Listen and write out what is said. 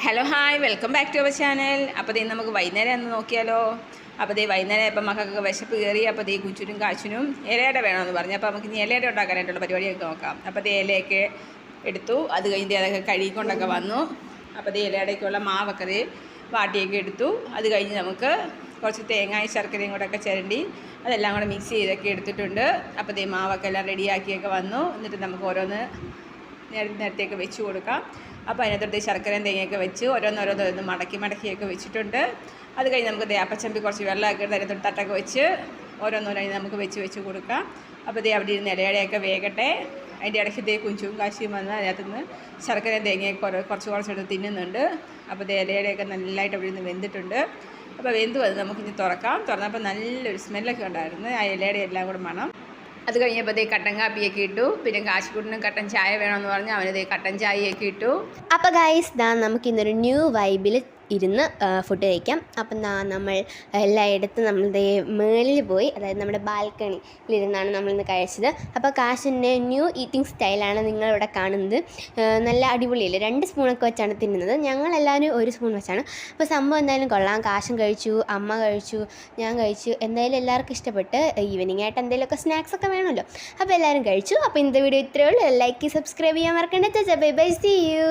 Hello hi welcome back to our channel. അപ്പോൾ ദേ നമുക്ക് വൈകുന്നേരം ഒന്ന് നോക്കിയാലോ. അപ്പോൾ ദേ വൈകുന്നേരം ഇപ്പം മക്കൾക്ക് വിശപ്പ് കയറി. അപ്പോൾ ദേ കുഞ്ചുനും കാശിനും ഇലയുടെ വേണമെന്ന് പറഞ്ഞു. അപ്പോൾ നമുക്ക് ഇനി ഇലയുടെ ഉണ്ടാക്കാനായിട്ടുള്ള പരിപാടിയൊക്കെ നോക്കാം. അപ്പോൾ ദേ ഇലയൊക്കെ എടുത്തു. അത് കഴിഞ്ഞ് അതൊക്കെ കഴുകിക്കൊണ്ടൊക്കെ വന്നു. അപ്പോൾ ദേ ഇലയുടെയൊക്കെയുള്ള മാവൊക്കെ ദേ വാട്ടിയൊക്കെ എടുത്തു. അത് കഴിഞ്ഞ് നമുക്ക് കുറച്ച് തേങ്ങായും ശർക്കരയും കൂടെ ഒക്കെ ചിരണ്ടി അതെല്ലാം കൂടെ മിക്സ് ചെയ്തൊക്കെ എടുത്തിട്ടുണ്ട്. അപ്പോൾ ദേ മാവൊക്കെ എല്ലാം റെഡിയാക്കിയൊക്കെ വന്നു. എന്നിട്ട് നമുക്ക് ഓരോന്ന് നേരത്തെയൊക്കെ വെച്ച് കൊടുക്കാം. അപ്പോൾ അതിനകത്തോട്ട് ശർക്കരയും തേങ്ങയൊക്കെ വെച്ച് ഓരോന്നോരോന്ന് മടക്കിയൊക്കെ വെച്ചിട്ടുണ്ട്. അത് കഴിഞ്ഞ് നമുക്ക് അപ്പച്ചമ്പി കുറച്ച് വെള്ളമൊക്കെ എടുത്ത് അതിനകത്തോട്ട് തട്ടൊക്കെ വെച്ച് ഓരോന്നോരോന്ന് നമുക്ക് വെച്ച് കൊടുക്കാം. അപ്പോൾ അവിടെ ഇരുന്ന് ഇലയുടെയൊക്കെ വേകട്ടെ. അതിൻ്റെ ഇടയ്ക്ക് കുഞ്ചും കാശിയും വന്ന് അതിനകത്തുനിന്ന് ശർക്കരയും തേങ്ങയൊക്കെ കുറച്ചെടുത്ത് തിന്നുന്നുണ്ട്. അപ്പോൾ ഇലയുടെയൊക്കെ നല്ലതായിട്ട് അവിടെ ഇരുന്ന് വെന്തിട്ടുണ്ട്. അപ്പോൾ വെന്ത് വന്ന് നമുക്കിനി തുറന്നപ്പോൾ നല്ലൊരു സ്മെല്ലൊക്കെ ഉണ്ടായിരുന്നു. ആ ഇലയുടെ എല്ലാം കൂടെ മണം. അത് കഴിഞ്ഞപ്പോൾ കട്ടൻ കാപ്പിയൊക്കെ ഇട്ടു. പിന്നെ കാശിക്കുട്ടിനും കട്ടൻ ചായ വേണമെന്ന് പറഞ്ഞ് അവന് കട്ടൻ ചായയൊക്കെ ഇട്ടു. അപ്പോൾ ഗൈസ് നമുക്കിന്നൊരു ന്യൂ വൈബിൽ ഇരുന്ന് ഫുഡ് കഴിക്കാം. അപ്പം നമ്മൾ എല്ലായിടത്തും നമ്മൾ മേളിൽ പോയി, അതായത് നമ്മുടെ ബാൽക്കണിയിലിരുന്നാണ് നമ്മളിന്ന് കഴിച്ചത്. അപ്പോൾ കാശിൻ്റെ ന്യൂ ഈറ്റിംഗ് സ്റ്റൈലാണ് നിങ്ങളിവിടെ കാണുന്നത്. നല്ല അടിപൊളിയല്ലേ, 2 സ്പൂണൊക്കെ വെച്ചാണ് തിന്നുന്നത്. ഞങ്ങളെല്ലാവരും 1 സ്പൂൺ വെച്ചാണ്. അപ്പോൾ സംഭവം എന്തായാലും കൊള്ളാം. കാശും കഴിച്ചു, അമ്മ കഴിച്ചു, ഞാൻ കഴിച്ചു. എന്തായാലും എല്ലാവർക്കും ഇഷ്ടപ്പെട്ട്. ഈവനിങ് ആയിട്ട് എന്തെങ്കിലുമൊക്കെ സ്നാക്സൊക്കെ വേണമല്ലോ. അപ്പോൾ എല്ലാവരും കഴിച്ചു. അപ്പോൾ ഇന്നത്തെ വീഡിയോ ഇത്രയേ ഉള്ളൂ. ലൈക്ക് സബ്സ്ക്രൈബ് ചെയ്യാൻ മറക്കണ്ട. Bye bye, see U.